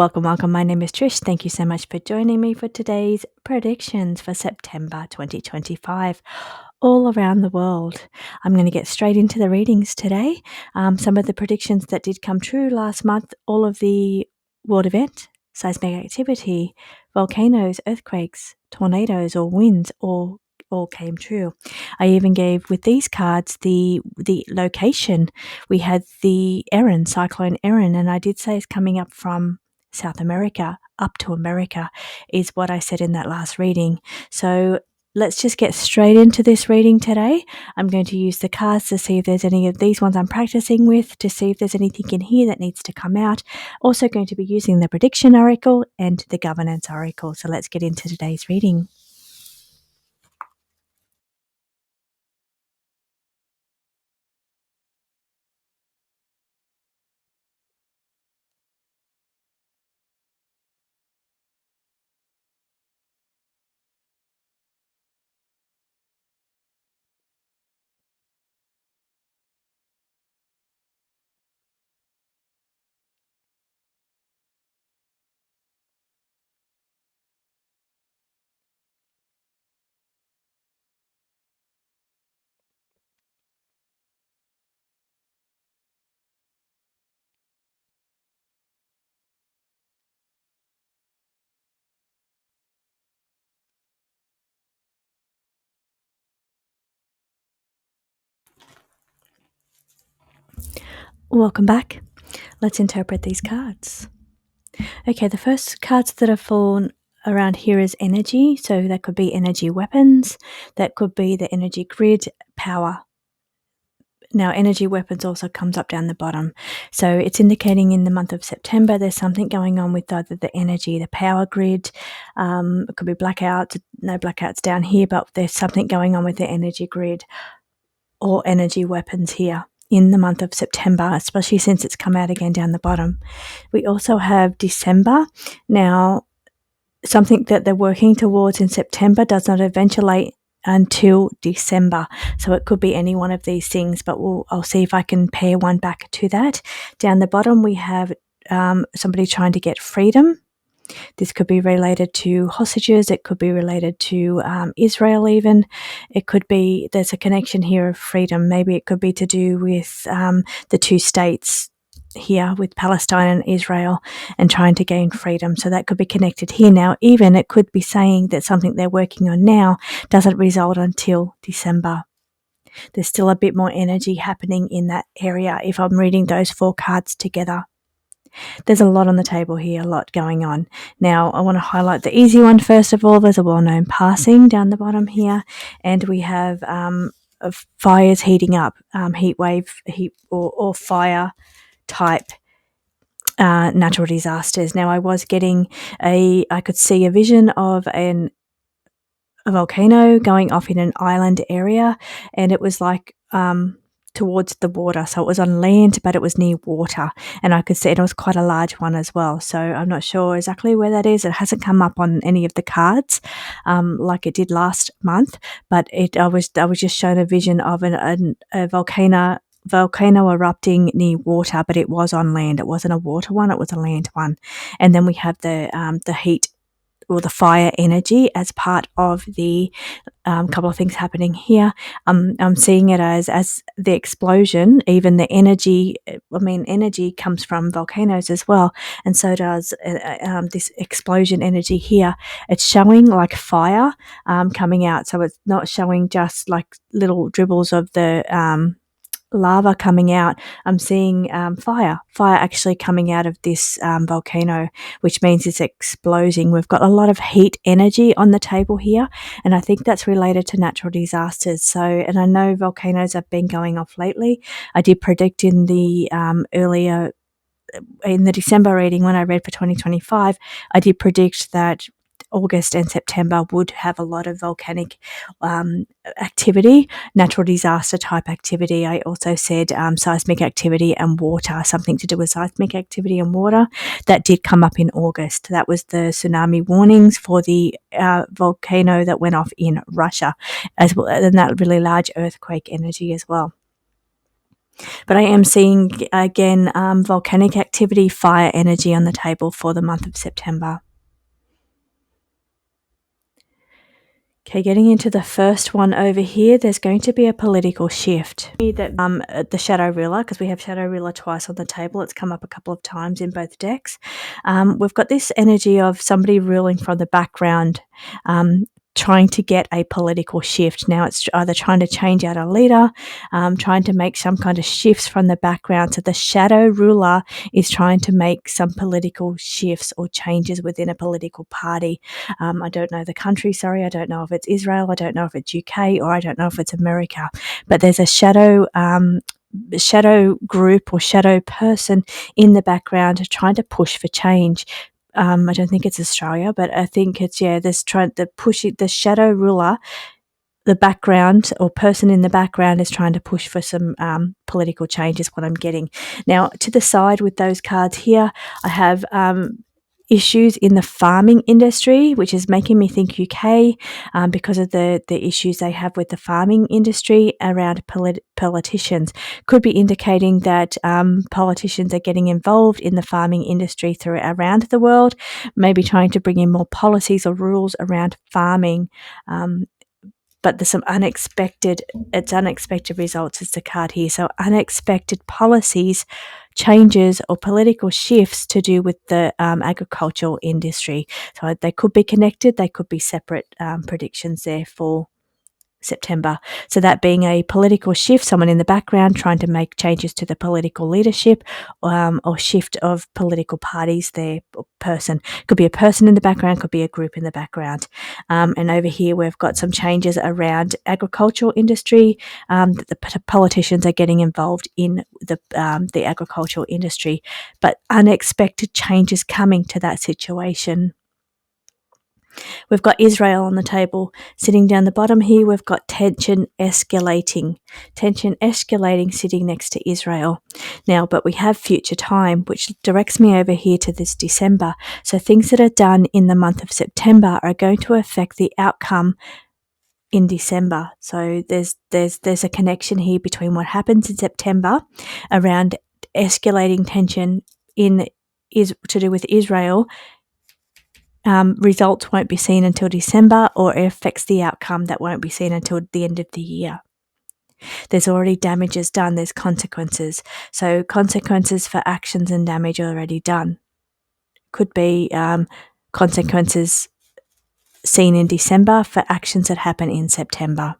Welcome. My name is Trish. Thank you so much for joining me for today's predictions for September 2025 all around the world. I'm going to get straight into the readings today. Some of the predictions that did come true last month, all of the world event, seismic activity, volcanoes, earthquakes, tornadoes, or winds, all came true. I even gave with these cards the location. We had the cyclone Erin, and I did say it's coming up from South America up to America is what I said in that last reading. So let's just get straight into this reading today. I'm going to use the cards to see if there's any of these ones I'm practicing with, to see if there's anything in here that needs to come out. Also going to be using the prediction oracle and the governance oracle. So let's get into today's reading. Welcome back. Let's interpret these cards. Okay, the first cards that have fallen around here is energy. So that could be energy weapons. That could be the energy grid, power. Now, energy weapons also comes up down the bottom. So it's indicating in the month of September there's something going on with either the energy, the power grid. It could be blackouts. No blackouts down here, but there's something going on with the energy grid or energy weapons here in the month of September, especially since it's come out again down the bottom. We also have December. Now, something that they're working towards in September does not eventuate until December. So it could be any one of these things, but I'll see if I can pair one back to that. Down the bottom, we have somebody trying to get freedom. This could be related to hostages. It could be related to Israel even. It could be, there's a connection here of freedom. Maybe it could be to do with the two states here with Palestine and Israel and trying to gain freedom. So that could be connected here now. Even it could be saying that something they're working on now doesn't result until December. There's still a bit more energy happening in that area if I'm reading those four cards together. There's a lot on the table here, a lot going on. Now, I want to highlight the easy one first of all. There's a well-known passing down the bottom here, and we have fires heating up, heat or fire type natural disasters. Now, I was getting I could see a vision of a volcano going off in an island area, and it was like towards the water. So it was on land, but it was near water, and I could see it was quite a large one as well. So I'm not sure exactly where that is. It hasn't come up on any of the cards like it did last month, but I was just shown a vision of a volcano erupting near water, but it was on land. It wasn't a water one, it was a land one. And then we have the heat or the fire energy as part of the couple of things happening here. I'm seeing it as the explosion, even the energy. Energy comes from volcanoes as well, and so does this explosion energy here. It's showing like fire coming out, so it's not showing just like little dribbles of the lava coming out. I'm seeing fire actually coming out of this volcano, which means it's exploding. We've got a lot of heat energy on the table here, and I think that's related to natural disasters. So, and I know volcanoes have been going off lately. I did predict in the earlier in the December reading when I read for 2025, I did predict that August and September would have a lot of volcanic activity, natural disaster type activity. I also said seismic activity and water, something to do with seismic activity and water. That did come up in August. That was the tsunami warnings for the volcano that went off in Russia, as well, and that really large earthquake energy as well. But I am seeing, again, volcanic activity, fire energy on the table for the month of September. Okay, getting into the first one over here, there's going to be a political shift. The shadow ruler, because we have shadow ruler twice on the table, it's come up a couple of times in both decks. We've got this energy of somebody ruling from the background, trying to get a political shift. Now it's either trying to change out a leader, trying to make some kind of shifts from the background. So the shadow ruler is trying to make some political shifts or changes within a political party. I don't know the country, sorry. I don't know if it's Israel. I don't know if it's UK, or I don't know if it's America. But there's a shadow group or shadow person in the background trying to push for change. I don't think it's Australia, but I think it's, the shadow ruler, the background or person in the background is trying to push for some political change is what I'm getting. Now, to the side with those cards here, I have issues in the farming industry, which is making me think UK, because of the issues they have with the farming industry around politicians. Could be indicating that politicians are getting involved in the farming industry around the world, maybe trying to bring in more policies or rules around farming. But there's some unexpected results is the card here. So unexpected policies, changes or political shifts to do with the agricultural industry. So they could be connected, they could be separate predictions there for September. So that being a political shift, someone in the background trying to make changes to the political leadership, or shift of political parties there. Person could be a person in the background, could be a group in the background. And over here we've got some changes around agricultural industry, that the politicians are getting involved in the agricultural industry, but unexpected changes coming to that situation. We've got Israel on the table. Sitting down the bottom here, we've got tension escalating. Tension escalating sitting next to Israel. Now, but we have future time, which directs me over here to this December. So things that are done in the month of September are going to affect the outcome in December. So there's a connection here between what happens in September around escalating tension is to do with Israel. Results won't be seen until December, or it affects the outcome that won't be seen until the end of the year. There's already damages done, there's consequences. So consequences for actions and damage are already done. Could be consequences seen in December for actions that happen in September.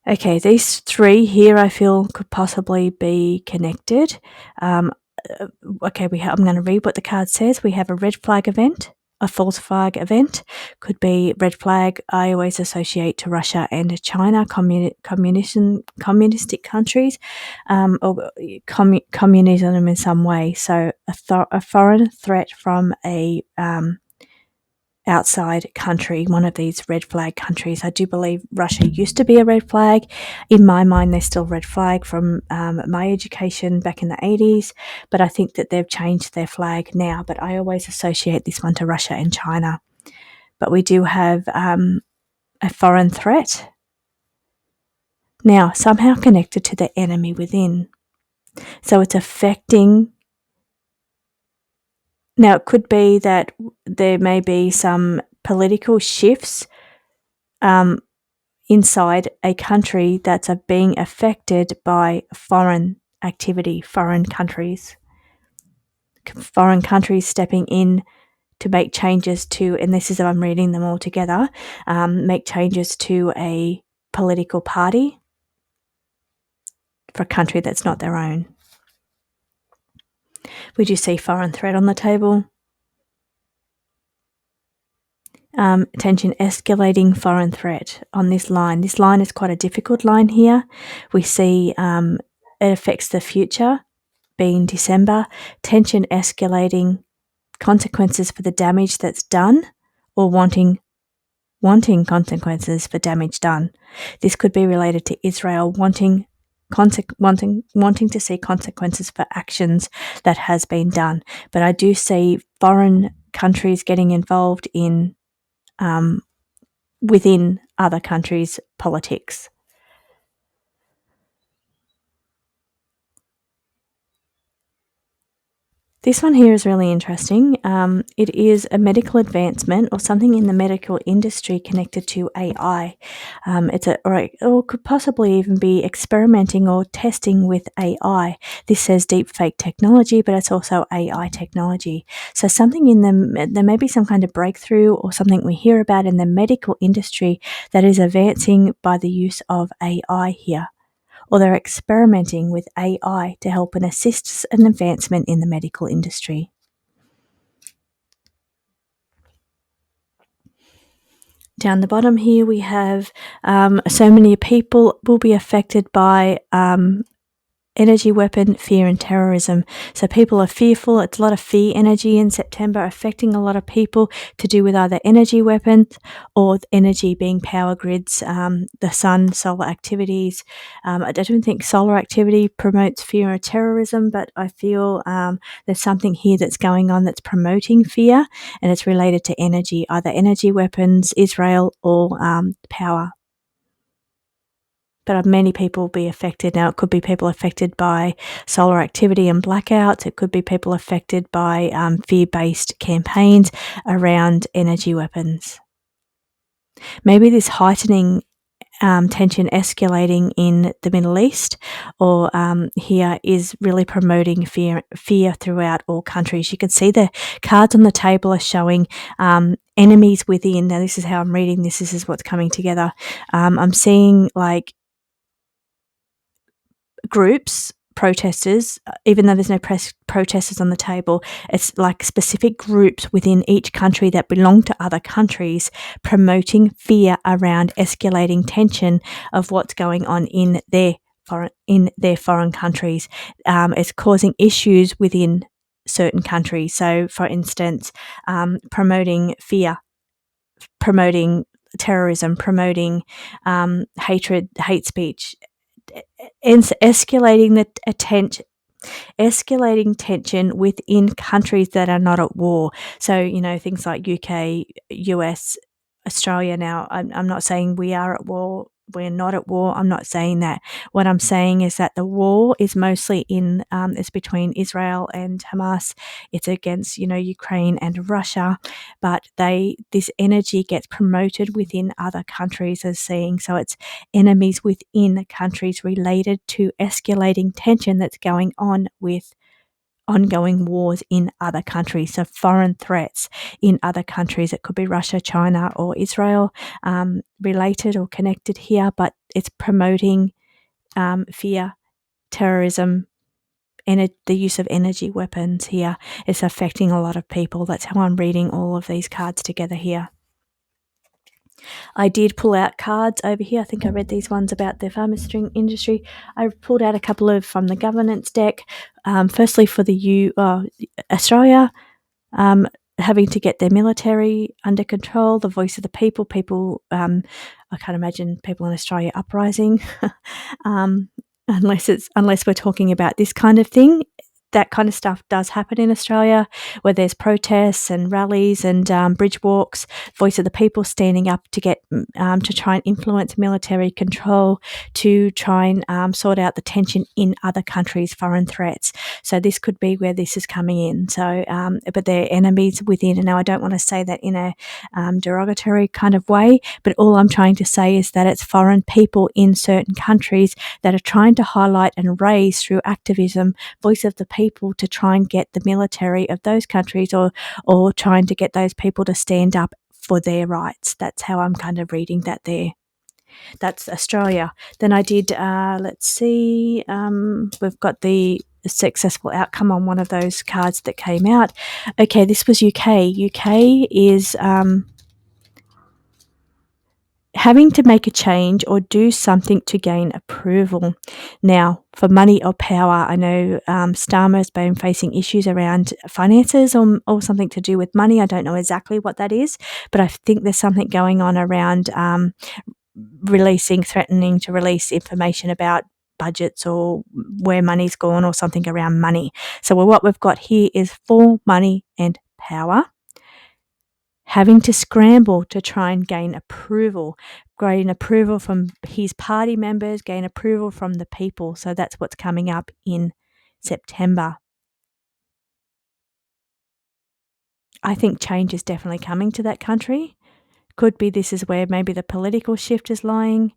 Okay, these three here I feel could possibly be connected. Okay, I'm going to read what the card says. We have a red flag event, a false flag event. Could be red flag. I always associate to Russia and China, communistic countries, or communism in some way. So a foreign threat from a outside country, one of these red flag countries. I do believe Russia used to be a red flag. In my mind, they're still red flag from my education back in the 80s, but I think that they've changed their flag now. But I always associate this one to Russia and China. But we do have a foreign threat. Now, somehow connected to the enemy within. So it's affecting. Now, it could be that there may be some political shifts inside a country that's being affected by foreign activity, foreign countries stepping in to make changes to, and this is, I'm reading them all together, make changes to a political party for a country that's not their own. We do see foreign threat on the table. Tension escalating, foreign threat on this line. This line is quite a difficult line here. We see it affects the future, being December. Tension escalating, consequences for the damage that's done, or wanting consequences for damage done. This could be related to Israel wanting to see consequences for actions that has been done. But I do see foreign countries getting involved in within other countries' politics. This one here is really interesting. It is a medical advancement or something in the medical industry connected to AI. Or could possibly even be experimenting or testing with AI. This says deepfake technology, but it's also AI technology. So something there may be some kind of breakthrough or something we hear about in the medical industry that is advancing by the use of AI here. Or they're experimenting with AI to help and assist an advancement in the medical industry. Down the bottom here, we have so many people will be affected by energy weapon, fear and terrorism. So people are fearful. It's a lot of fear energy in September affecting a lot of people to do with either energy weapons or energy being power grids, the sun, solar activities. I don't think solar activity promotes fear or terrorism, but I feel there's something here that's going on that's promoting fear, and it's related to energy, either energy weapons, Israel, or power. But many people will be affected. Now, it could be people affected by solar activity and blackouts. It could be people affected by fear-based campaigns around energy weapons. Maybe this heightening tension escalating in the Middle East, or here is really promoting fear throughout all countries. You can see the cards on the table are showing enemies within. Now, this is how I'm reading this. This is what's coming together. I'm seeing like groups, protesters, even though there's no protesters on the table, it's like specific groups within each country that belong to other countries promoting fear around escalating tension of what's going on in their foreign countries. It's causing issues within certain countries. So, for instance, promoting fear, promoting terrorism, promoting hatred, hate speech, escalating tension within countries that are not at war. So, things like UK, US, Australia. Now, I'm not saying we are at war. We're not at war. I'm not saying that. What I'm saying is that the war is mostly it's between Israel and Hamas. It's against, Ukraine and Russia, but this energy gets promoted within other countries as seeing. So it's enemies within countries related to escalating tension that's going on with ongoing wars in other countries, so foreign threats in other countries. It could be Russia, China, or Israel, related or connected here, but it's promoting fear, terrorism, and the use of energy weapons here. It's affecting a lot of people. That's how I'm reading all of these cards together here. I did pull out cards over here. I think I read these ones about the pharmaceutical industry. I pulled out a couple of from the governance deck. Firstly, for Australia, having to get their military under control, the voice of the people. I can't imagine people in Australia uprising, unless we're talking about this kind of thing. That kind of stuff does happen in Australia, where there's protests and rallies and bridge walks, voice of the people standing up to get to try and influence military control, to try and sort out the tension in other countries, foreign threats. So this could be where this is coming in. So, but they're enemies within. And now I don't want to say that in a derogatory kind of way, but all I'm trying to say is that it's foreign people in certain countries that are trying to highlight and raise through activism, voice of the people, to try and get the military of those countries or trying to get those people to stand up for their rights. That's how I'm kind of reading that there. That's Australia. Then I did, let's see, we've got the successful outcome on one of those cards that came out. Okay, this was UK. UK is having to make a change or do something to gain approval. Now, for money or power, I know Starmer has been facing issues around finances or something to do with money. I don't know exactly what that is, but I think there's something going on around threatening to release information about budgets or where money's gone or something around money. So what we've got here is for money and power. having to scramble to try and gain approval from his party members, gain approval from the people. So that's what's coming up in September. I think change is definitely coming to that country. Could be this is where maybe the political shift is lying,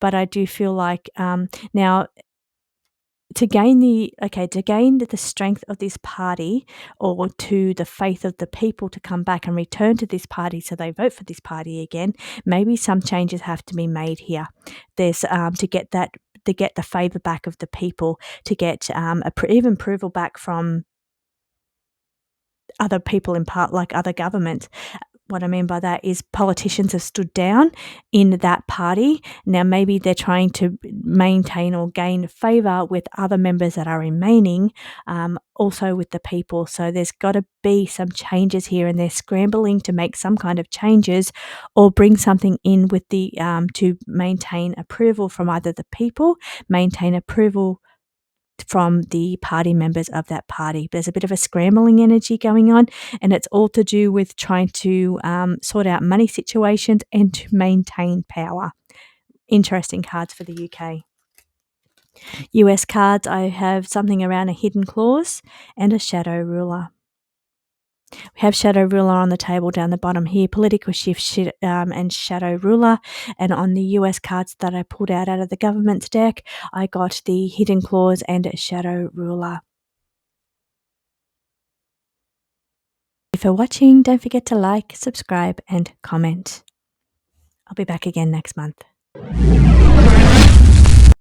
but I do feel like now to gain the strength of this party, or to the faith of the people to come back and return to this party so they vote for this party again, maybe some changes have to be made here. There's to get the favour back of the people, to get even approval back from other people in part, like other governments. What I mean by that is politicians have stood down in that party. Now, maybe they're trying to maintain or gain favour with other members that are remaining, also with the people. So there's got to be some changes here, and they're scrambling to make some kind of changes or bring something in with the to maintain approval from either the people, maintain approval from the party members of that party. There's a bit of a scrambling energy going on, and it's all to do with trying to sort out money situations and to maintain power. Interesting cards for the UK. US cards, I have something around a hidden clause and a shadow ruler. We have shadow ruler on the table down the bottom here, political shift and shadow ruler. And on the US cards that I pulled out of the government's deck, I got the hidden clause and shadow ruler. Thank you for watching. Don't forget to like, subscribe, and comment. I'll be back again next month.